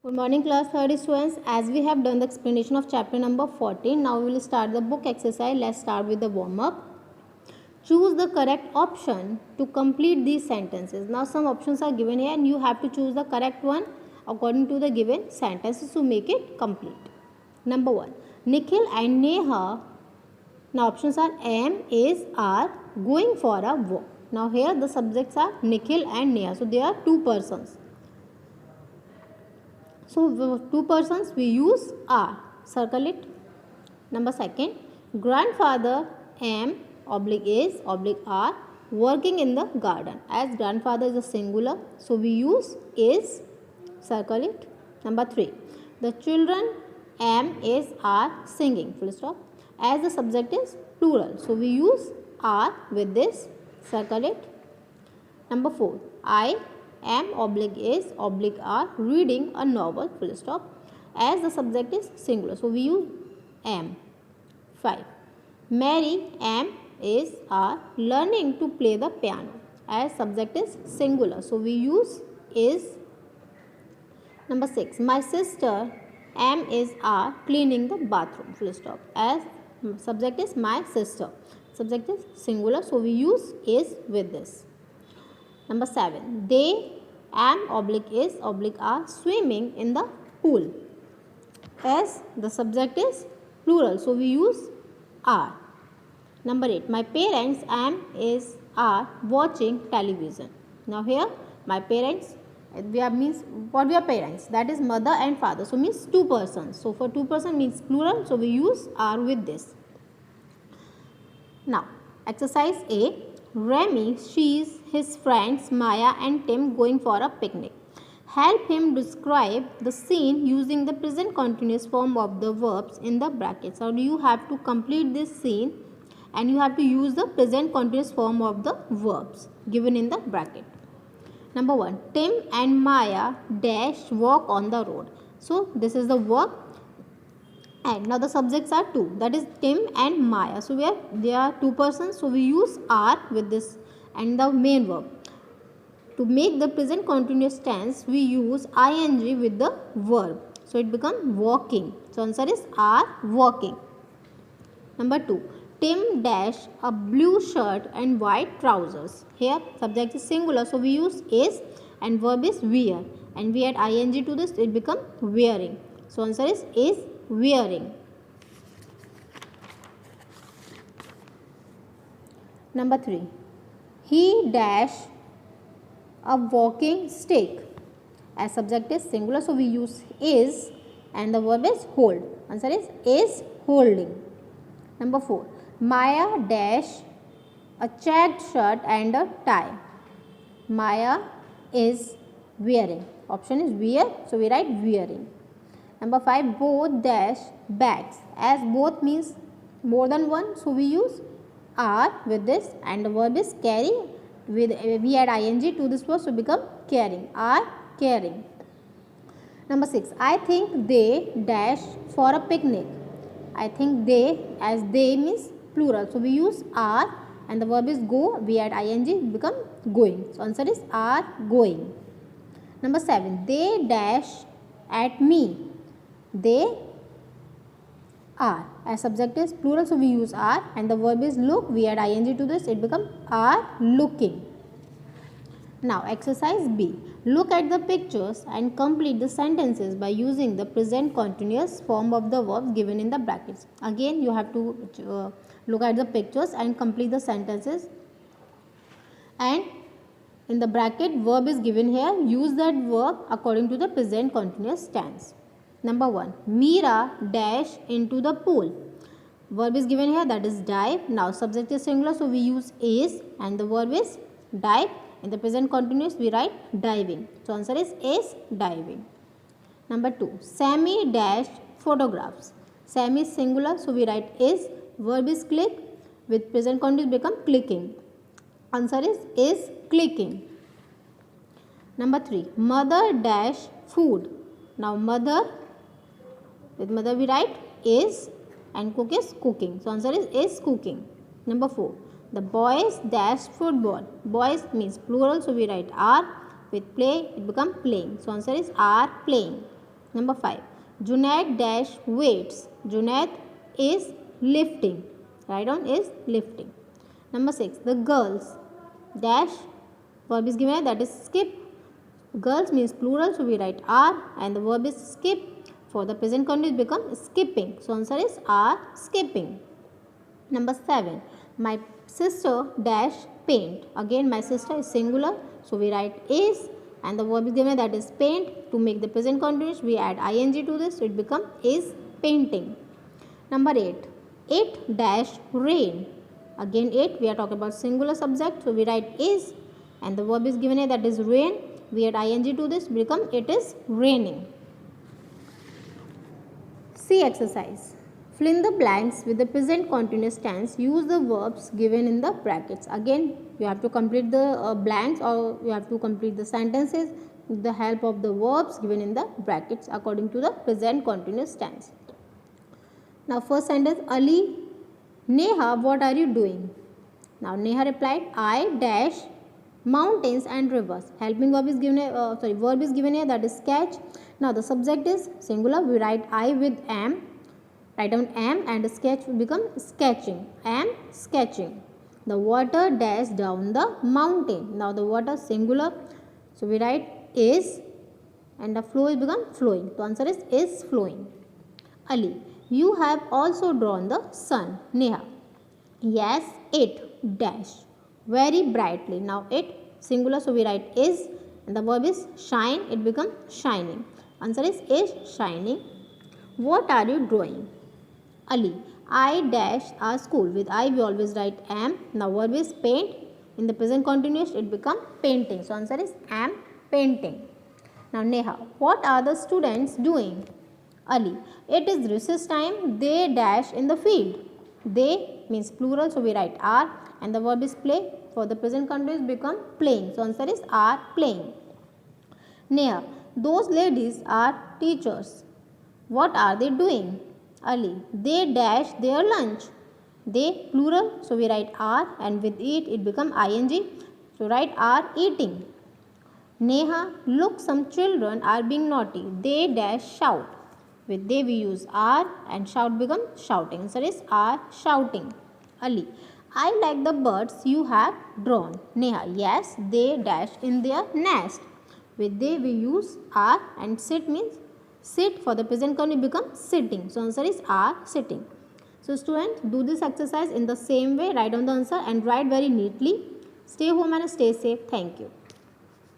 Good morning class 30 students. As we have done the explanation of chapter number 14, now we will start the book exercise. Let's start with the warm up. Choose the correct option to complete these sentences. Now some options are given here and you have to choose the correct one according to the given sentences to make it complete. Number 1. Nikhil and Neha. Now options are am, is, are going for a walk. Now here the subjects are Nikhil and Neha. So they are two persons. So two persons we use are. Circle it. Number 2. Grandfather am oblique is oblique are working in the garden. As grandfather is a singular, so we use is. Circle it. Number 3. The children am is are singing. Full stop. As the subject is plural, so we use are with this. Circle it. Number 4. I am oblique is oblique are reading a novel. Full stop. As the subject is singular, so we use am. 5. Mary am is are learning to play the piano. As subject is singular, so we use is. Number 6. My sister am is are cleaning the bathroom. Full stop. As subject is my sister, subject is singular, so we use is with this. Number 7. They am oblique is oblique are swimming in the pool. As the subject is plural, so we use are. Number 8. My parents am is are watching television. Now here my parents, we are means what we are parents, that is mother and father, so means two persons. So for two person means plural, so we use are with this. Now exercise A. Remy sees his friends Maya and Tim going for a picnic. Help him describe the scene using the present continuous form of the verbs in the brackets. So you have to complete this scene and you have to use the present continuous form of the verbs given in the bracket. Number 1. Tim and Maya dash walk on the road. So this is the verb. And now the subjects are two, that is Tim and Maya. So they are two persons, so we use are with this and the main verb. To make the present continuous tense, we use ing with the verb. So it becomes walking. So answer is are walking. Number 2. Tim dash a blue shirt and white trousers. Here subject is singular, so we use is and verb is wear. And we add ing to this, it becomes wearing. So answer is wearing. Number 3. He dash a walking stick. As subject is singular, so we use is and the verb is hold. Answer is holding. Number 4. Maya dash a checked shirt and a tie. Maya is wearing. Option is wear, so we write wearing. Number 5. Both dash bags. As both means more than one, so we use are with this and the verb is carry. We add ing to this word, so become carrying. Are carrying. Number 6. I think they dash for a picnic. I think they, as they means plural, so we use are and the verb is go. We add ing, become going. So answer is are going. Number 7. They dash at me. They are. As subject is plural, so we use are and the verb is look. We add ing to this, it becomes are looking. Now exercise B. Look at the pictures and complete the sentences by using the present continuous form of the verbs given in the brackets. Again you have to look at the pictures and complete the sentences, and in the bracket verb is given here, use that verb according to the present continuous tense. Number 1. Meera dash into the pool. Verb is given here, that is dive. Now subject is singular, so we use is and the verb is dive. In the present continuous we write diving. So answer is diving. Number 2. Sammy dash photographs. Sammy is singular, so we write is. Verb is click. With present continuous become clicking. Answer is clicking. Number 3. Mother dash food. Now mother, with mother we write is and cook is cooking. So answer is cooking. Number 4. The boys dash football. Boys means plural, so we write are. With play, it becomes playing. So answer is are playing. Number 5. Junaid dash weights. Junaid is lifting. Write down is lifting. Number 6. The girls dash verb is given, that is skip. Girls means plural, so we write are, and the verb is skip. For the present continuous become skipping. So answer is are skipping. Number 7. My sister dash paint. Again my sister is singular, so we write is, and the verb is given, that is paint. To make the present continuous we add ing to this, so it becomes is painting. Number 8. It dash rain. Again 8, we are talking about singular subject, so we write is, and the verb is given, that is rain. We add ing to this, become it is raining. C exercise. Fill in the blanks with the present continuous tense. Use the verbs given in the brackets. Again, you have to complete the blanks, or you have to complete the sentences with the help of the verbs given in the brackets according to the present continuous tense. Now, first sentence, Ali, Neha, what are you doing? Now, Neha replied, I dash mountains and rivers. Helping verb is given, verb is given here, that is sketch. Now, the subject is singular. We write I with am. Write down am, and the sketch will become sketching. Am sketching. The water dash down the mountain. Now, the water singular. So, we write is, and the flow is become flowing. The answer is flowing. Ali, you have also drawn the sun. Neha, yes, it dash very brightly. Now, it singular, so we write is, and the verb is shine. It becomes shining. Answer is shining. What are you drawing? Ali, I dash our school. With I we always write am. Now verb is paint. In the present continuous it becomes painting. So answer is am painting. Now Neha, what are the students doing? Ali, it is recess time. They dash in the field. They means plural, so we write are, and the verb is play. For the present continuous become playing. So answer is are playing. Neha, those ladies are teachers. What are they doing? Ali, they dash their lunch. They plural, so we write are, and with it become ing. So write are eating. Neha, look, some children are being naughty. They dash shout. With they we use are, and shout become shouting. Answer is are shouting. Ali, I like the birds you have drawn. Neha, yes, they dash in their nest. With they we use are, and sit means sit. For the present continuous become sitting. So answer is are sitting. So students, do this exercise in the same way. Write down the answer and write very neatly. Stay home and stay safe. Thank you.